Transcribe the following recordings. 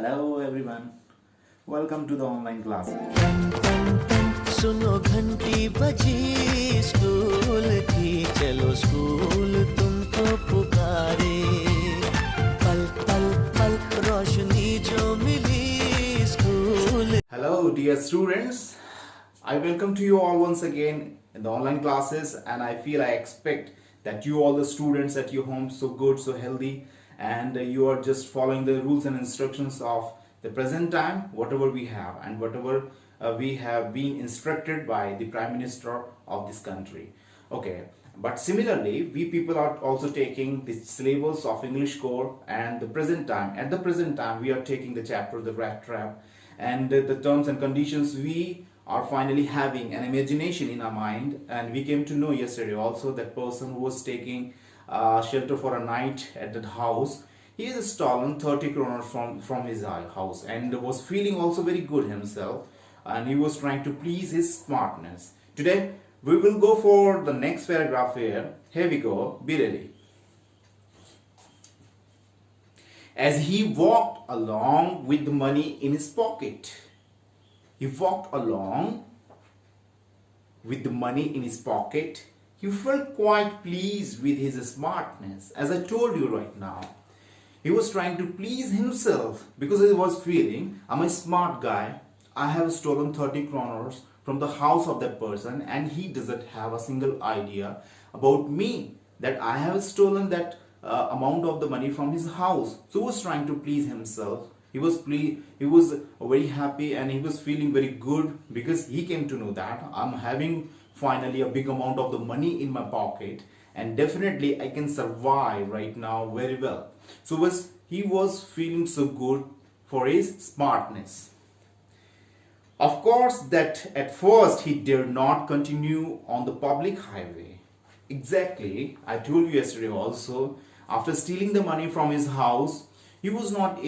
Hello everyone, welcome to the online class. सुनो घंटी बजी स्कूल की, चलो स्कूल तुमको पुकारे। पल पल पल रोशनी जो मिली school. Hello dear students, I welcome to you all once again in the online classes, and I expect that you all the students at your home so good, so healthy, and you are just following the rules and instructions of the present time, whatever we have and whatever we have been instructed by the Prime Minister of this country. Okay, but similarly we people are also taking the syllabus of English core, and at the present time we are taking the chapter the Rattrap, and the terms and conditions. We are finally having an imagination in our mind, and we came to know yesterday also that person who was taking shelter for a night at that house, he has stolen 30 kroner from his house, and was feeling also very good himself, and he was trying to please his smartness. Today we will go for the next paragraph here. Here we go, be ready. As he walked along with the money in his pocket, he walked along with the money in his pocket. He felt quite pleased with his smartness. As I told you right now, he was trying to please himself because he was feeling, I'm a smart guy. I have stolen 30 kroners from the house of that person, and he doesn't have a single idea about me that I have stolen that amount of the money from his house. So he was trying to please himself. He was very happy, and he was feeling very good because he came to know that I'm having finally a big amount of the money in my pocket, and definitely I can survive right now very well. So he was feeling so good for his smartness. Of course, that at first he dared not continue on the public highway. Exactly, I told you yesterday also, after stealing the money from his house, he was not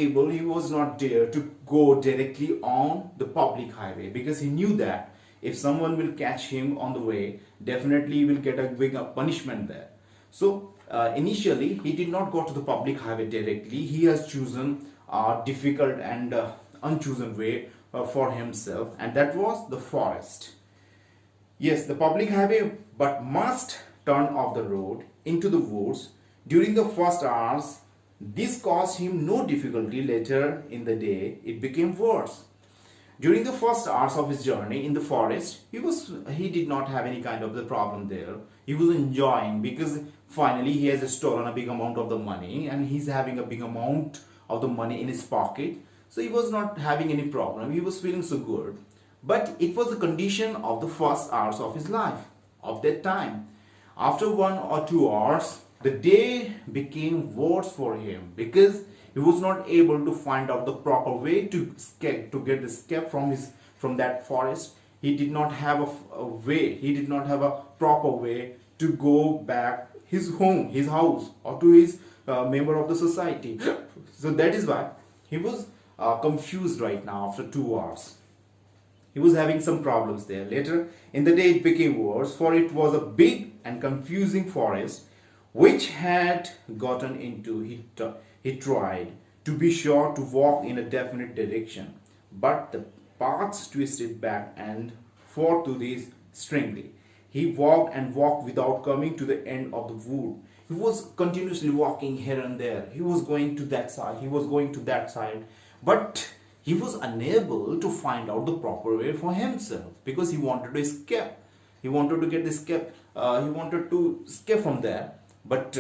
dare to go directly on the public highway, because he knew that if someone will catch him on the way, definitely he will get a big punishment there. So initially he did not go to the public highway directly. He has chosen a difficult and unchosen way for himself, and that was the forest. Yes, the public highway, but must turn off the road into the woods during the first hours. This caused him no difficulty. Later in the day it became worse. During the first hours of his journey in the forest, he did not have any kind of the problem there. He was enjoying, because finally he has stolen a big amount of the money, and he's having a big amount of the money in his pocket. So he was not having any problem. He was feeling so good. But it was the condition of the first hours of his life, of that time. After 1 or 2 hours, the day became worse for him, because he was not able to find out the proper way to escape from that forest. He did not have a way. He did not have a proper way to go back his home, his house, or to his member of the society. So that is why he was confused right now after 2 hours. He was having some problems there. Later in the day it became worse, for it was a big and confusing forest which had gotten into. He tried to be sure to walk in a definite direction, but the paths twisted back and forth to this strangely. He walked and walked without coming to the end of the wood. He was continuously walking here and there. He was going to that side, he was going to that side, but he was unable to find out the proper way for himself, because he wanted to escape. He wanted to escape from there, but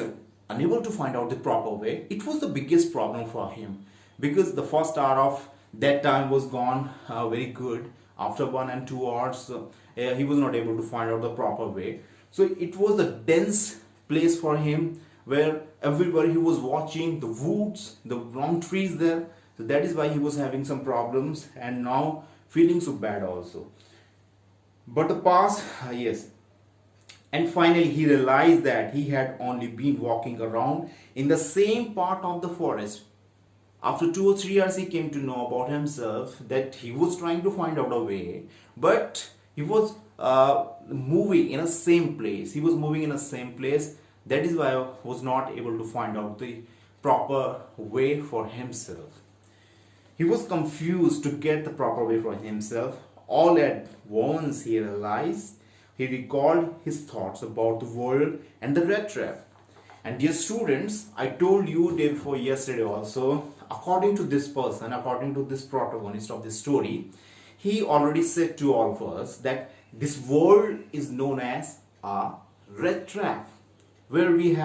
unable to find out the proper way. It was the biggest problem for him, because the first hour of that time was gone very good. After 1 and 2 hours, he was not able to find out the proper way. So it was a dense place for him, where everywhere he was watching the woods, the long trees there. So that is why he was having some problems, and now feeling so bad also. But the past, yes. And finally he realized that he had only been walking around in the same part of the forest. After 2 or 3 hours he came to know about himself that he was trying to find out a way, but he was moving in the same place. He was moving in the same place. That is why I was not able to find out the proper way for himself. He was confused to get the proper way for himself. All at once he realized, he recalled his thoughts about the world and the rat trap. And dear students, I told you day before yesterday also, according to this person, according to this protagonist of this story, he already said to all of us that this world is known as a rat trap, where we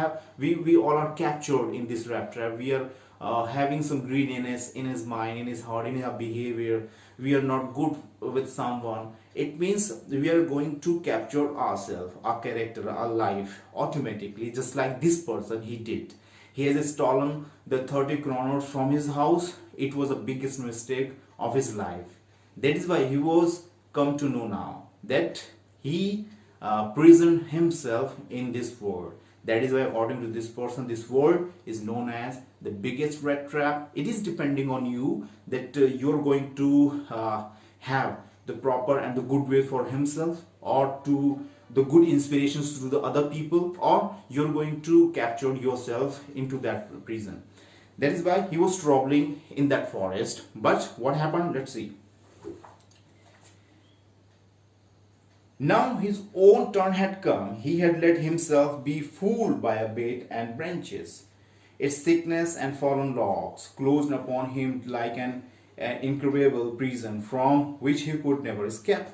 all are captured in this rat trap. We are having some greediness in his mind, in his heart, in our behavior. We are not good with someone. It means we are going to capture ourselves, our character, our life automatically, just like this person he did. He has stolen the 30 kroner from his house. It was the biggest mistake of his life. That is why he was come to know now that he prisoned himself in this world. That is why, according to this person, this world is known as the biggest rat trap. It is depending on you that you're going to have the proper and the good way for himself, or to the good inspirations through the other people, or you're going to capture yourself into that prison. That is why he was traveling in that forest. But what happened? Let's see. Now his own turn had come. He had let himself be fooled by a bait and branches. Its thickness and fallen logs closed upon him like an incurable prison from which he could never escape.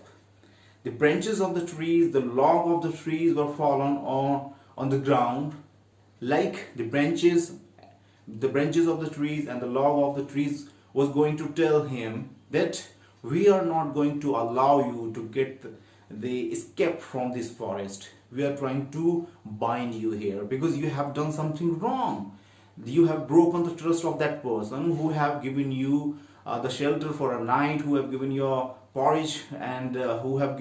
The branches of the trees, the log of the trees were fallen on the ground, like the branches of the trees and the log of the trees was going to tell him that we are not going to allow you to get the escape from this forest. We are trying to bind you here because you have done something wrong. You have broken the trust of that person who have given you the shelter for a night, who have given you a porridge, and who have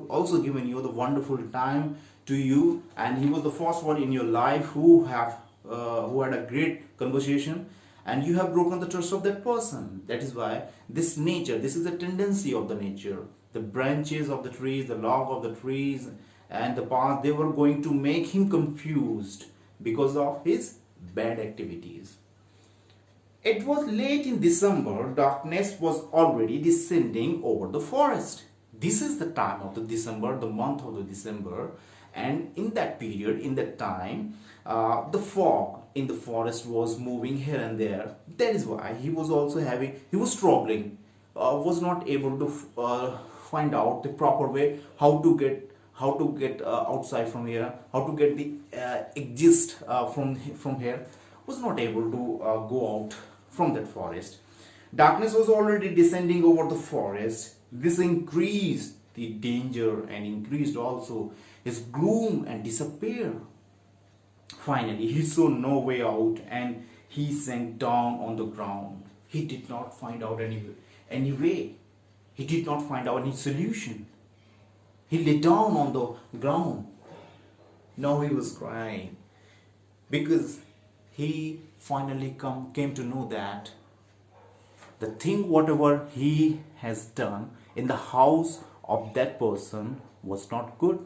also given you the wonderful time to you. And he was the first one in your life who had a great conversation, and you have broken the trust of that person. That is why this is a tendency of the nature. The branches of the trees, the log of the trees, and the path, they were going to make him confused because of his bad activities. It was late in December. Darkness was already descending over the forest. This is the time of the December, the month of the December, and in that period, in that time, the fog in the forest was moving here and there. That is why he was struggling, was not able to find out the proper way how to get outside from here, how to get the exist from here. Was not able to go out from that forest. Darkness was already descending over the forest. This increased the danger and increased also his gloom and despair. Finally, he saw no way out and he sank down on the ground. He did not find out any way. He did not find out any solution. He lay down on the ground. Now he was crying because he finally came to know that the thing whatever he has done in the house of that person was not good.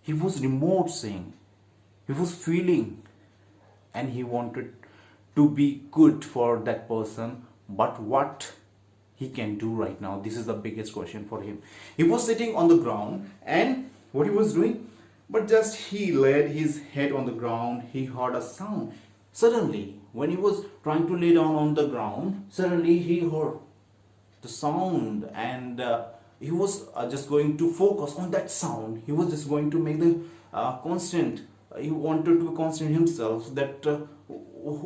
He was remorse-ing. He was feeling, and he wanted to be good for that person. But what he can do right now? This is the biggest question for him. He was sitting on the ground, and what he was doing? But just he laid his head on the ground, he heard a sound. Suddenly, when he was trying to lay down on the ground, suddenly he heard the sound, and he was just going to focus on that sound. He was just going to make the constant. He wanted to constant himself that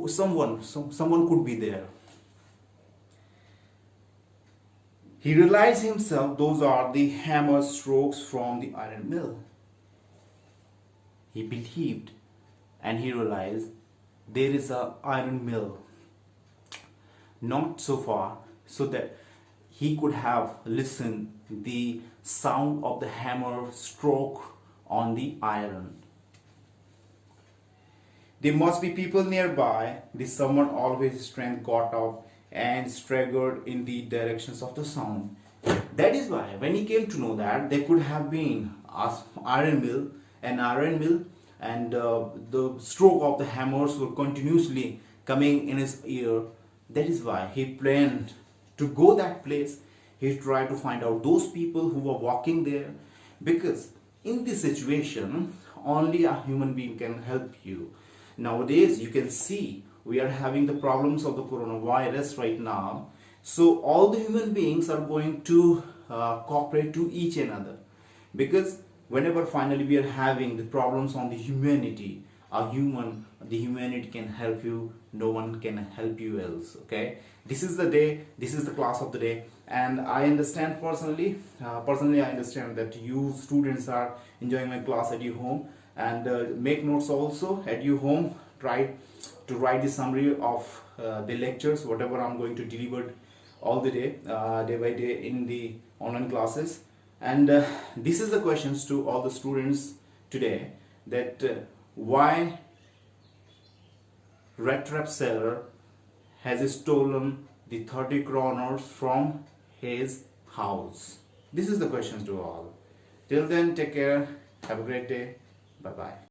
someone could be there. He realized himself those are the hammer strokes from the iron mill. He believed and he realized there is an iron mill not so far, so that he could have listened the sound of the hammer stroke on the iron. There must be people nearby. The someone always strength got up and staggered in the directions of the sound. That is why when he came to know that there could have been an iron mill, and the stroke of the hammers were continuously coming in his ear. That is why he planned to go that place. He tried to find out those people who were walking there, because in this situation only a human being can help you. Nowadays you can see we are having the problems of the coronavirus right now, so all the human beings are going to cooperate to each another, because whenever finally we are having the problems on the humanity, the humanity can help you, no one can help you else. Okay, this is the day, this is the class of the day, and I understand personally I understand that you students are enjoying my class at your home, and make notes also at your home. Try to write the summary of the lectures whatever I'm going to deliver all the day, day by day in the online classes. And this is the questions to all the students today, that why Rattrap seller has stolen the 30 kroners from his house. This is the questions to all. Till then, take care, have a great day, bye bye.